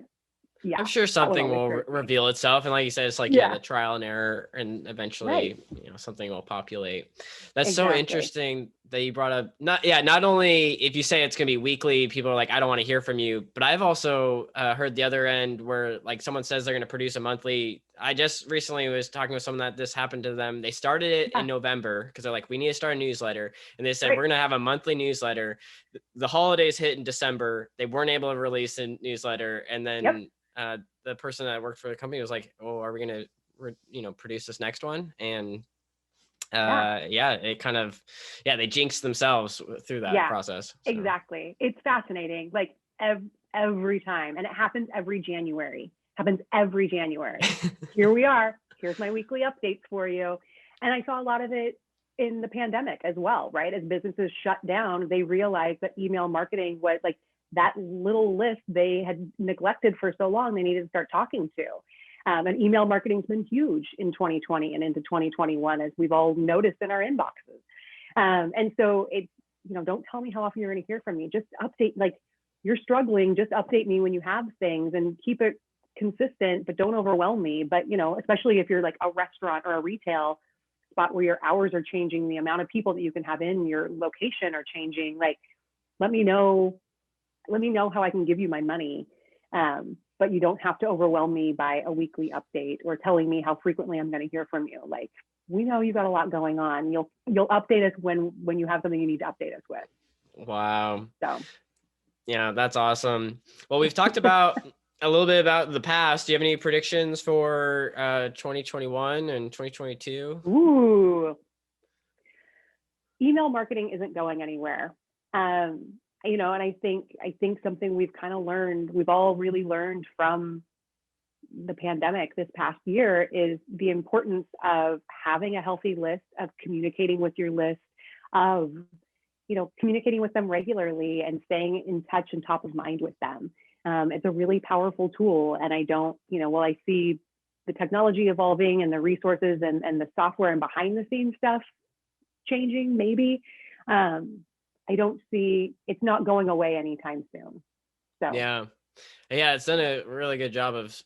yeah, I'm sure something will reveal itself. And like you said, it's like, the trial and error, and eventually, something will populate. That's so interesting that you brought up. Not only if you say it's going to be weekly, people are like, I don't want to hear from you. But I've also heard the other end where like someone says they're going to produce a monthly. I just recently was talking with someone that this happened to them. They started it in November because they're like, we need to start a newsletter. And they said, we're going to have a monthly newsletter. The holidays hit in December. They weren't able to release a newsletter. And then the person that worked for the company was like, oh, are we going to, produce this next one? And it kind of, they jinxed themselves through that process. So. Exactly. It's fascinating. Like every time. And it happens every January. Here we are. Here's my weekly updates for you. And I saw a lot of it in the pandemic as well, right? As businesses shut down, they realized that email marketing was like that little list they had neglected for so long, they needed to start talking to. And email marketing's been huge in 2020 and into 2021, as we've all noticed in our inboxes. And so it's, don't tell me how often you're going to hear from me. Just update, like you're struggling, just update me when you have things and keep it consistent, but don't overwhelm me. But, especially if you're like a restaurant or a retail spot where your hours are changing, the amount of people that you can have in your location are changing, like, let me know how I can give you my money. But you don't have to overwhelm me by a weekly update or telling me how frequently I'm going to hear from you. Like, we know you got a lot going on. You'll update us when you have something you need to update us with. Wow. So, yeah, that's awesome. Well, we've talked about a little bit about the past. Do you have any predictions for 2021 and 2022? Ooh, email marketing isn't going anywhere. And I think something we've kind of learned, we've all really learned from the pandemic this past year, is the importance of having a healthy list, of communicating with your list, of, communicating with them regularly and staying in touch and top of mind with them. It's a really powerful tool. And I don't, while I see the technology evolving and the resources and the software and behind the scenes stuff changing, maybe, I don't see it's not going away anytime soon. So yeah, it's done a really good job of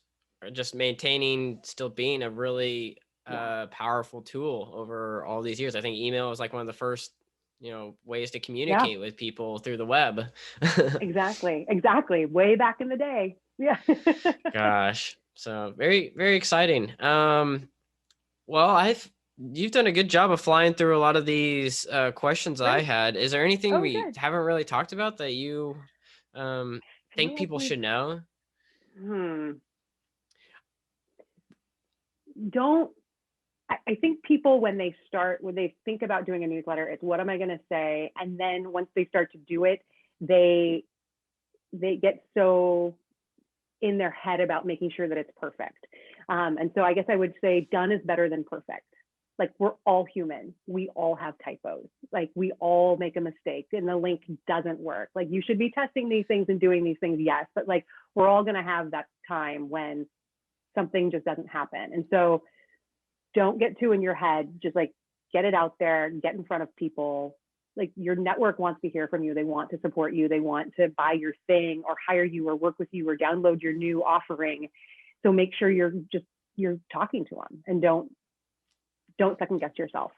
just maintaining, still being a really powerful tool over all these years. I think email was like one of the first, ways to communicate with people through the web. Exactly. Way back in the day. Yeah. Gosh. So very, very exciting. Well, you've done a good job of flying through a lot of these questions I had. Is there anything we haven't really talked about that you think people should know? I think people, when they think about doing a newsletter, it's what am I going to say? And then once they start to do it, they get so in their head about making sure that it's perfect. And so I guess I would say done is better than perfect. Like, we're all human. We all have typos. Like, we all make a mistake and the link doesn't work. Like, you should be testing these things and doing these things. Yes. But like, we're all going to have that time when something just doesn't happen. And so don't get too in your head, just like get it out there, get in front of people. Like, your network wants to hear from you. They want to support you. They want to buy your thing or hire you or work with you or download your new offering. So make sure you're you're talking to them, and don't second guess yourself.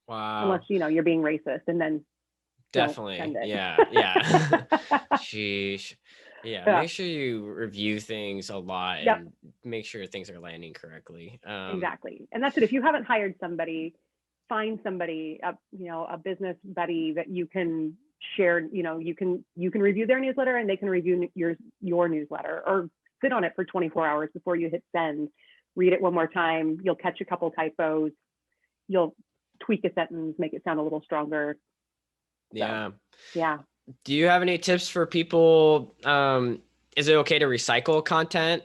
Wow. Unless, you know, you're being racist, and then definitely. Yeah. Sheesh. Yeah. Make sure you review things a lot and make sure things are landing correctly. Exactly. And that's it. If you haven't hired somebody, find somebody, a business buddy that you can share, you can review their newsletter and they can review your newsletter, or sit on it for 24 hours before you hit send. Read it one more time. You'll catch a couple typos. You'll tweak a sentence, make it sound a little stronger. Yeah. Yeah. Do you have any tips for people? Is it okay to recycle content?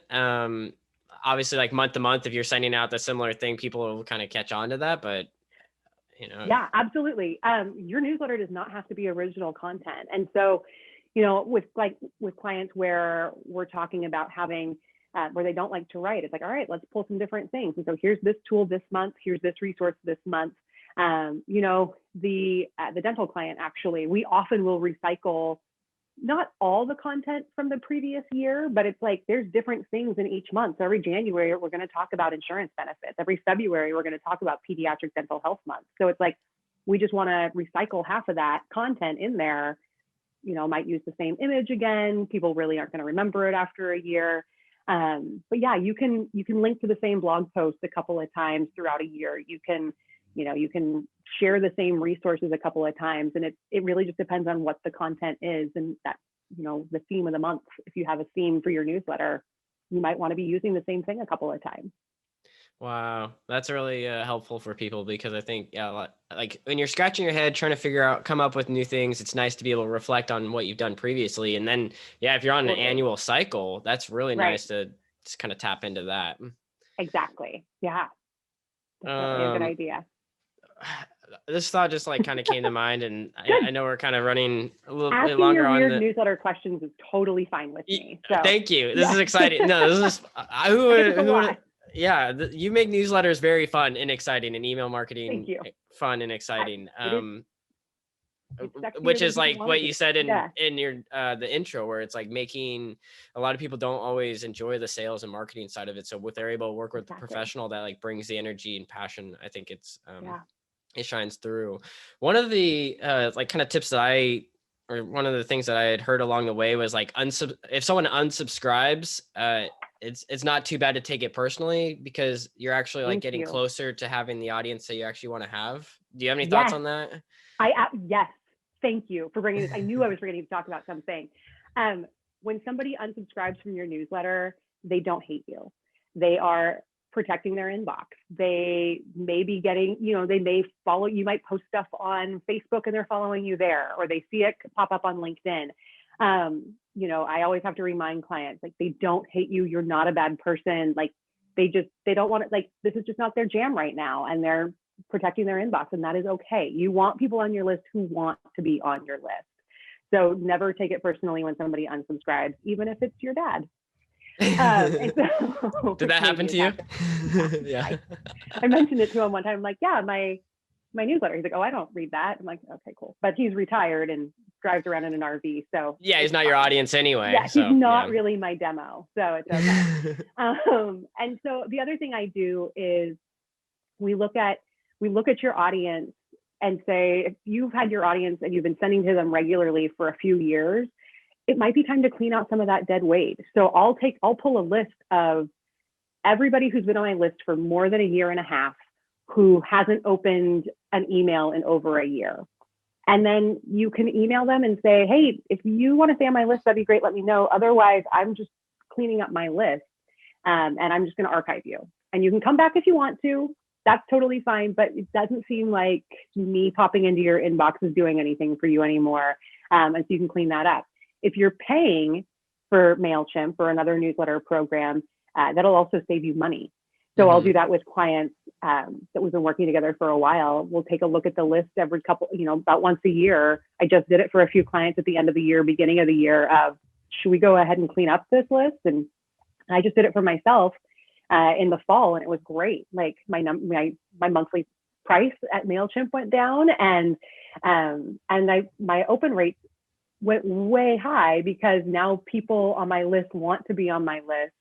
Obviously, like month to month, if you're sending out the similar thing, people will kind of catch on to that. But yeah, absolutely. Your newsletter does not have to be original content, and so, with clients where we're talking about having where they don't like to write, it's like, all right, let's pull some different things. And so here's this tool this month, here's this resource this month. The dental client, actually, we often will recycle not all the content from the previous year, but it's like there's different things in each month. So every January, we're going to talk about insurance benefits. Every February, we're going to talk about pediatric dental health month. So it's like we just want to recycle half of that content in there. Might use the same image again. People really aren't going to remember it after a year. But yeah, you can link to the same blog post a couple of times throughout a year. You can share the same resources a couple of times, and it really just depends on what the content is and that, the theme of the month. If you have a theme for your newsletter, you might want to be using the same thing a couple of times. Wow, that's really helpful for people, because I think, like when you're scratching your head trying to come up with new things, it's nice to be able to reflect on what you've done previously. And then, if you're on an annual cycle, that's really nice to just kind of tap into that. Exactly. Yeah. Definitely a good idea. This thought just kind of came to mind, and I know we're kind of running a little bit Asking longer your on weird the newsletter questions is totally fine with me. So thank you. This is exciting. No, this is who would, you make newsletters very fun and exciting, and email marketing fun and exciting. Which is like what you said in your the intro, where it's like making a lot of people don't always enjoy the sales and marketing side of it. So if they're able to work with the professional that brings the energy and passion, I think it's it shines through. One of the kind of tips that one of the things that I had heard along the way was like, if someone unsubscribes, it's not too bad to take it personally, because you're actually getting closer to having the audience that you actually want to have. Do you have any thoughts on that? Yes. Thank you for bringing this. I knew I was forgetting to talk about something. When somebody unsubscribes from your newsletter, they don't hate you. They are protecting their inbox. They may be getting, they may follow, you might post stuff on Facebook and they're following you there, or they see it pop up on LinkedIn. I always have to remind clients, they don't hate you. You're not a bad person. They don't want it. This is just not their jam right now. And they're protecting their inbox, and that is okay. You want people on your list who want to be on your list. So never take it personally when somebody unsubscribes, even if it's your dad. Did that happen to you? Yeah. I mentioned it to him one time. I'm like, yeah, my newsletter. He's like, oh, I don't read that. I'm like, okay, cool. But he's retired and drives around in an RV. So yeah, he's not your audience anyway. Yeah, he's not really my demo. So it's okay. And so the other thing I do is we look at your audience and say, if you've had your audience and you've been sending to them regularly for a few years, it might be time to clean out some of that dead weight. So I'll pull a list of everybody who's been on my list for more than a year and a half, who hasn't opened an email in over a year. And then you can email them and say, hey, if you want to stay on my list, that'd be great. Let me know. Otherwise, I'm just cleaning up my list, and I'm just going to archive you. And you can come back if you want to. That's totally fine, but it doesn't seem like me popping into your inbox is doing anything for you anymore. And so you can clean that up. If you're paying for Mailchimp or another newsletter program, that'll also save you money. So I'll do that with clients that we've been working together for a while. We'll take a look at the list every about once a year. I just did it for a few clients at the end of the year, beginning of the year, of should we go ahead and clean up this list? And I just did it for myself in the fall, and it was great. Like my monthly price at Mailchimp went down, and my open rate went way high, because now people on my list want to be on my list,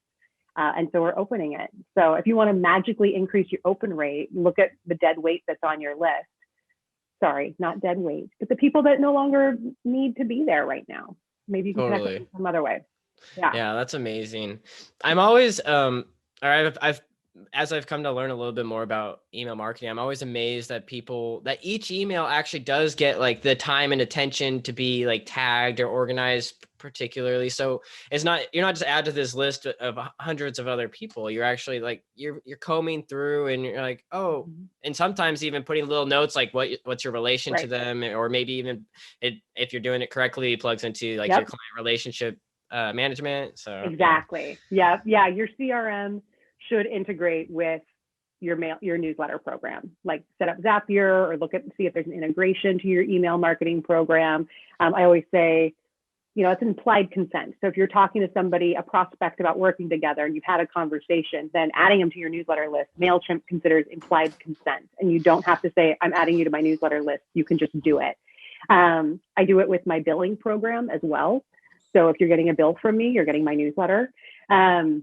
and so we're opening it. So if you want to magically increase your open rate, look at the dead weight that's on your list. Sorry, not dead weight, but the people that no longer need to be there right now. Maybe you can connect with them some other way. Yeah, that's amazing. I'm always I've as I've come to learn a little bit more about email marketing, I'm always amazed that each email actually does get like the time and attention to be like tagged or organized particularly. So you're not just add to this list of hundreds of other people. You're actually like, you're combing through and you're like, oh, and sometimes even putting little notes like what's your relation to them, or maybe even if you're doing it correctly, it plugs into like your client relationship management. So exactly. Yeah. Your CRM should integrate with your newsletter program, like set up Zapier or see if there's an integration to your email marketing program. I always say, it's implied consent. So if you're talking to somebody, a prospect, about working together and you've had a conversation, then adding them to your newsletter list, Mailchimp considers implied consent. And you don't have to say, I'm adding you to my newsletter list. You can just do it. I do it with my billing program as well. So if you're getting a bill from me, you're getting my newsletter. And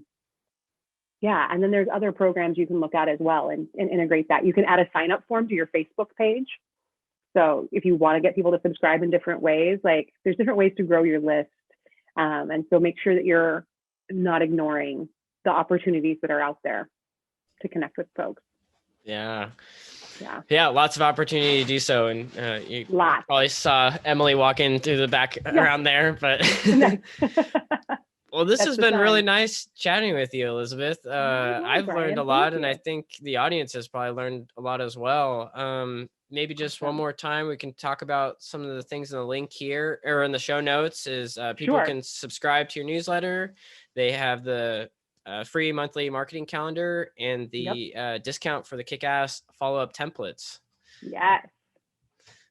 then there's other programs you can look at as well and integrate that. You can add a sign-up form to your Facebook page. So if you want to get people to subscribe in different ways, like there's different ways to grow your list. And so make sure that you're not ignoring the opportunities that are out there to connect with folks. Yeah. Lots of opportunity to do so. And you probably saw Emily walking through the back around there, but well, this has been really nice chatting with you, Elizabeth. I've learned a lot, and I think the audience has probably learned a lot as well. Maybe just one more time, we can talk about some of the things in the link here or in the show notes is people can subscribe to your newsletter. They have the free monthly marketing calendar and the discount for the Kickass Follow Up Templates. Yes.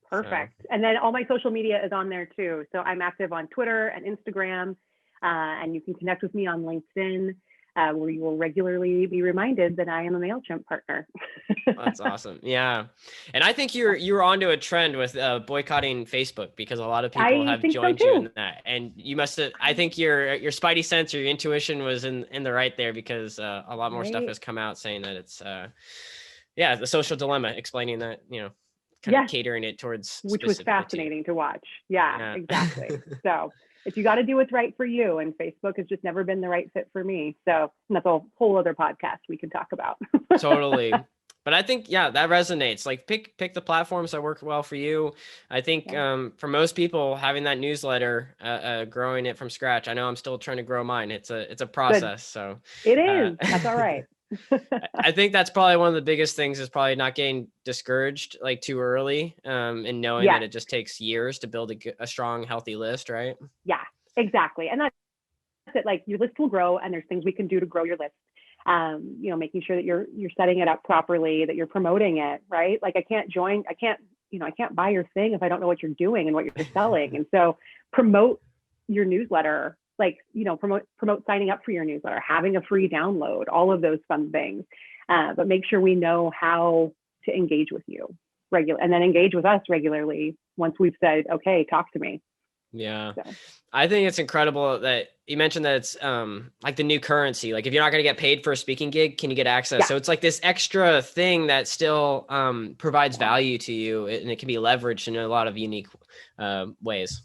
Perfect. So. And then all my social media is on there too. So I'm active on Twitter and Instagram, and you can connect with me on LinkedIn, where you will regularly be reminded that I am a Mailchimp partner. That's awesome. Yeah. And I think you're onto a trend with boycotting Facebook, because a lot of people have joined you in that. And you must have, I think your spidey sense or your intuition was in the right there, because a lot more stuff has come out saying that it's, the social dilemma, explaining that, kind of catering it towards, which was fascinating to watch. Yeah. Exactly. So if you got to do what's right for you, and Facebook has just never been the right fit for me. So that's a whole other podcast we can talk about. Totally. But I think, that resonates. Like pick the platforms that work well for you. I think for most people, having that newsletter, growing it from scratch, I know I'm still trying to grow mine. It's a process. Good. So it is. That's all right. I think that's probably one of the biggest things, is probably not getting discouraged like too early, and knowing that it just takes years to build a strong, healthy list, right? Yeah, exactly. And that's it. Like your list will grow, and there's things we can do to grow your list. Making sure that you're setting it up properly, that you're promoting it, right? Like I can't buy your thing if I don't know what you're doing and what you're selling. And so promote your newsletter, like, promote signing up for your newsletter, having a free download, all of those fun things. But make sure we know how to engage with you and then engage with us regularly once we've said, okay, talk to me. Yeah. So. I think it's incredible that you mentioned that it's like the new currency. Like if you're not going to get paid for a speaking gig, can you get access? Yeah. So it's like this extra thing that still provides value to you, and it can be leveraged in a lot of unique ways.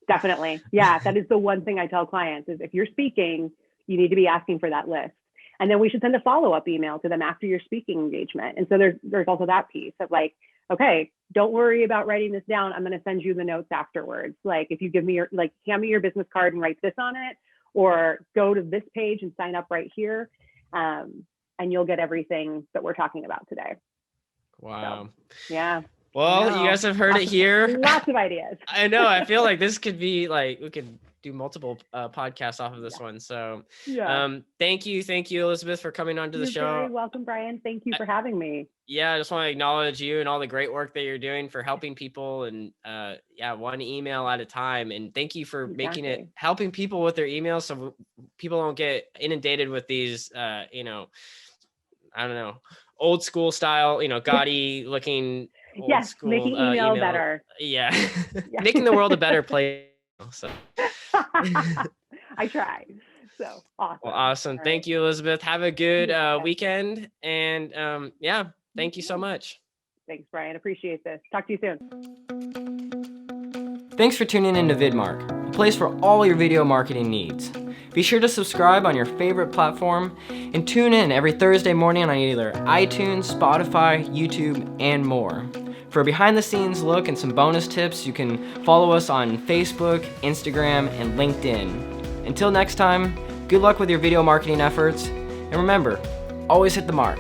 Definitely. Yeah. That is the one thing I tell clients is if you're speaking, you need to be asking for that list. And then we should send a follow-up email to them after your speaking engagement. And so there's also that piece of like, okay, don't worry about writing this down. I'm going to send you the notes afterwards. Like if you give me hand me your business card and write this on it, or go to this page and sign up right here. And you'll get everything that we're talking about today. Wow. So, yeah. Well, you guys have heard it here. Lots of ideas. I know. I feel like this could be like, we could do multiple podcasts off of this one. So thank you, Elizabeth, for coming onto the show. You're very welcome, Brian. Thank you for having me. Yeah, I just want to acknowledge you and all the great work that you're doing for helping people, and one email at a time. And thank you for helping people with their emails, so people don't get inundated with these I don't know, old school style, gaudy looking old school making email better. Yeah. Making the world a better place. So I try. So awesome. Well, awesome. Right. Thank you, Elizabeth. Have a good weekend. And thank you so much. Thanks, Brian. Appreciate this. Talk to you soon. Thanks for tuning in to VidMark, a place for all your video marketing needs. Be sure to subscribe on your favorite platform and tune in every Thursday morning on either iTunes, Spotify, YouTube, and more. For a behind-the-scenes look and some bonus tips, you can follow us on Facebook, Instagram, and LinkedIn. Until next time, good luck with your video marketing efforts, and remember, always hit the mark.